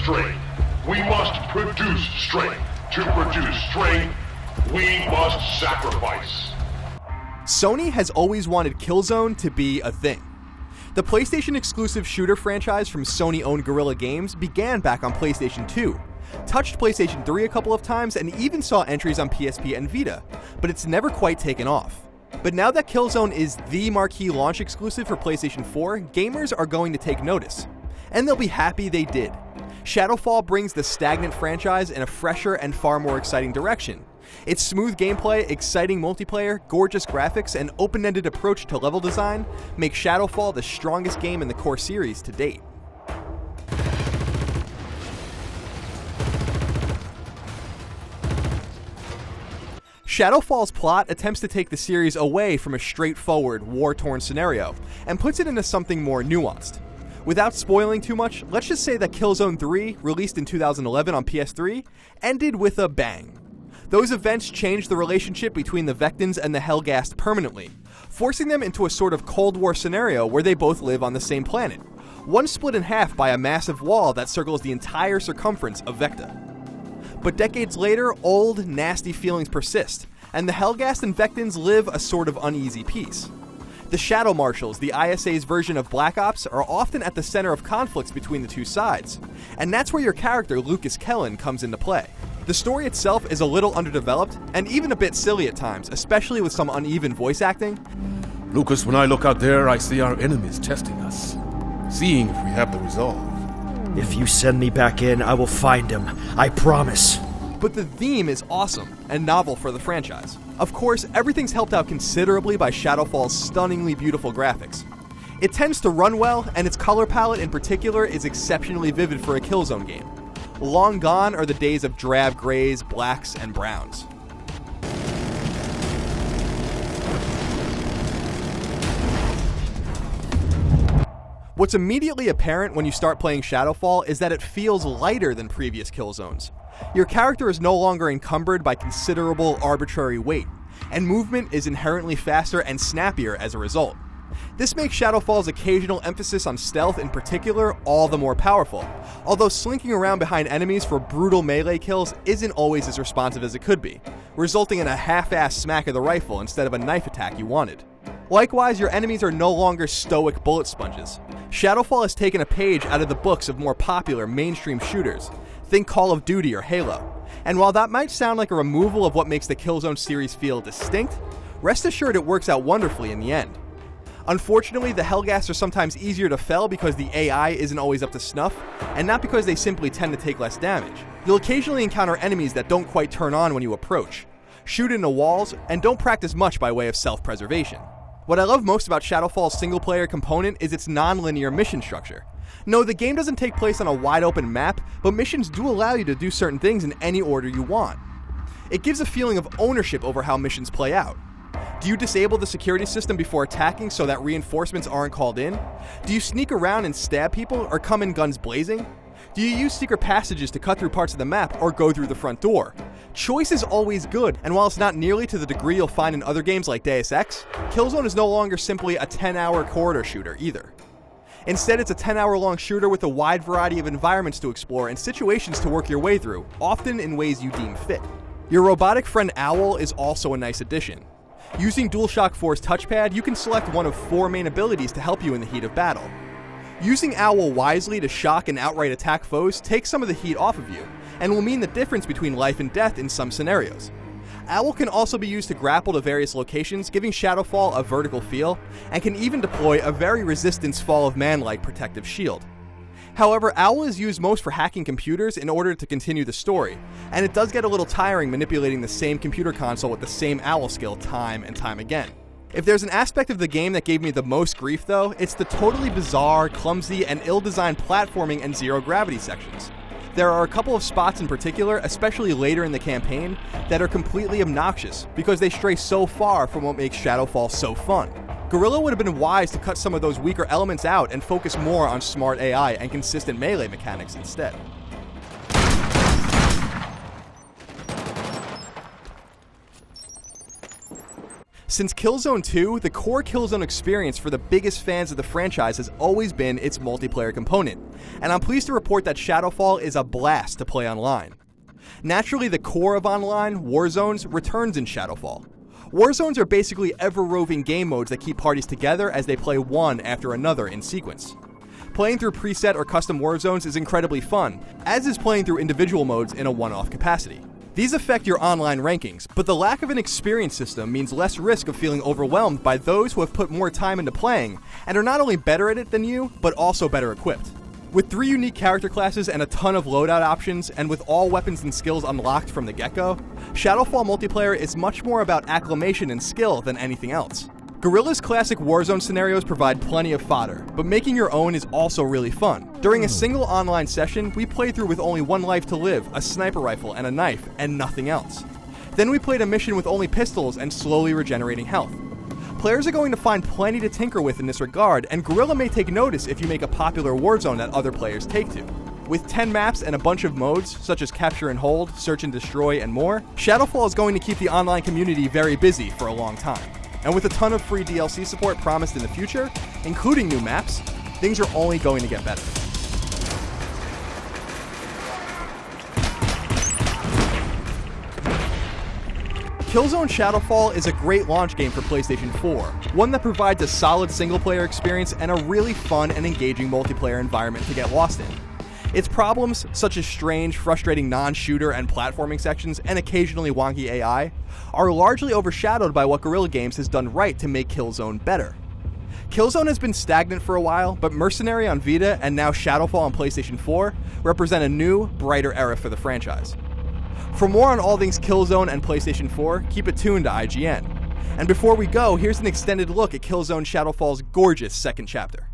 strength. We must produce strength. To produce strength, we must sacrifice. Sony has always wanted Killzone to be a thing. The PlayStation-exclusive shooter franchise from Sony-owned Guerrilla Games began back on PlayStation 2, touched PlayStation 3 a couple of times, and even saw entries on PSP and Vita, but it's never quite taken off. But now that Killzone is the marquee launch exclusive for PlayStation 4, gamers are going to take notice. And they'll be happy they did. Shadowfall brings the stagnant franchise in a fresher and far more exciting direction. Its smooth gameplay, exciting multiplayer, gorgeous graphics, and open-ended approach to level design make Shadowfall the strongest game in the core series to date. Shadowfall's plot attempts to take the series away from a straightforward, war-torn scenario, and puts it into something more nuanced. Without spoiling too much, let's just say that Killzone 3, released in 2011 on PS3, ended with a bang. Those events changed the relationship between the Vectans and the Helghast permanently, forcing them into a sort of Cold War scenario where they both live on the same planet, one split in half by a massive wall that circles the entire circumference of Vecta. But decades later, old, nasty feelings persist, and the Helghast and Vectans live a sort of uneasy peace. The Shadow Marshals, the ISA's version of Black Ops, are often at the center of conflicts between the two sides, and that's where your character, Lucas Kellen, comes into play. The story itself is a little underdeveloped, and even a bit silly at times, especially with some uneven voice acting. Lucas, when I look out there, I see our enemies testing us, seeing if we have the resolve. If you send me back in, I will find him. I promise. But the theme is awesome and novel for the franchise. Of course, everything's helped out considerably by Shadowfall's stunningly beautiful graphics. It tends to run well, and its color palette in particular is exceptionally vivid for a Killzone game. Long gone are the days of drab grays, blacks, and browns. What's immediately apparent when you start playing Shadowfall is that it feels lighter than previous Killzones. Your character is no longer encumbered by considerable arbitrary weight, and movement is inherently faster and snappier as a result. This makes Shadowfall's occasional emphasis on stealth in particular all the more powerful, although slinking around behind enemies for brutal melee kills isn't always as responsive as it could be, resulting in a half-assed smack of the rifle instead of a knife attack you wanted. Likewise, your enemies are no longer stoic bullet sponges. Shadowfall has taken a page out of the books of more popular mainstream shooters. Think Call of Duty or Halo. And while that might sound like a removal of what makes the Killzone series feel distinct, rest assured it works out wonderfully in the end. Unfortunately, the Helghast are sometimes easier to fell because the AI isn't always up to snuff, and not because they simply tend to take less damage. You'll occasionally encounter enemies that don't quite turn on when you approach, shoot into walls, and don't practice much by way of self-preservation. What I love most about Shadowfall's single-player component is its non-linear mission structure. No, the game doesn't take place on a wide-open map, but missions do allow you to do certain things in any order you want. It gives a feeling of ownership over how missions play out. Do you disable the security system before attacking so that reinforcements aren't called in? Do you sneak around and stab people or come in guns blazing? Do you use secret passages to cut through parts of the map or go through the front door? Choice is always good, and while it's not nearly to the degree you'll find in other games like Deus Ex, Killzone is no longer simply a 10-hour corridor shooter either. Instead, it's a 10-hour-long shooter with a wide variety of environments to explore and situations to work your way through, often in ways you deem fit. Your robotic friend Owl is also a nice addition. Using DualShock 4's touchpad, you can select one of 4 main abilities to help you in the heat of battle. Using Owl wisely to shock and outright attack foes takes some of the heat off of you, and will mean the difference between life and death in some scenarios. Owl can also be used to grapple to various locations, giving Shadowfall a vertical feel, and can even deploy a very resistance Fall of Man-like protective shield. However, Owl is used most for hacking computers in order to continue the story, and it does get a little tiring manipulating the same computer console with the same Owl skill time and time again. If there's an aspect of the game that gave me the most grief though, it's the totally bizarre, clumsy, and ill-designed platforming and zero-gravity sections. There are a couple of spots in particular, especially later in the campaign, that are completely obnoxious because they stray so far from what makes Shadowfall so fun. Guerrilla would have been wise to cut some of those weaker elements out and focus more on smart AI and consistent melee mechanics instead. Since Killzone 2, the core Killzone experience for the biggest fans of the franchise has always been its multiplayer component, and I'm pleased to report that Shadowfall is a blast to play online. Naturally, the core of online, Warzones, returns in Shadowfall. Warzones are basically ever-roving game modes that keep parties together as they play one after another in sequence. Playing through preset or custom Warzones is incredibly fun, as is playing through individual modes in a one-off capacity. These affect your online rankings, but the lack of an experience system means less risk of feeling overwhelmed by those who have put more time into playing and are not only better at it than you, but also better equipped. With 3 unique character classes and a ton of loadout options, and with all weapons and skills unlocked from the get-go, Shadowfall multiplayer is much more about acclimation and skill than anything else. Guerrilla's classic Warzone scenarios provide plenty of fodder, but making your own is also really fun. During a single online session, we played through with only 1 life to live, a sniper rifle and a knife, and nothing else. Then we played a mission with only pistols and slowly regenerating health. Players are going to find plenty to tinker with in this regard, and Guerrilla may take notice if you make a popular Warzone that other players take to. With 10 maps and a bunch of modes, such as Capture and Hold, Search and Destroy, and more, Shadowfall is going to keep the online community very busy for a long time. And with a ton of free DLC support promised in the future, including new maps, things are only going to get better. Killzone Shadowfall is a great launch game for PlayStation 4, one that provides a solid single-player experience and a really fun and engaging multiplayer environment to get lost in. Its problems, such as strange, frustrating non-shooter and platforming sections and occasionally wonky AI, are largely overshadowed by what Guerrilla Games has done right to make Killzone better. Killzone has been stagnant for a while, but Mercenary on Vita and now Shadowfall on PlayStation 4 represent a new, brighter era for the franchise. For more on all things Killzone and PlayStation 4, keep it tuned to IGN. And before we go, here's an extended look at Killzone Shadowfall's gorgeous second chapter.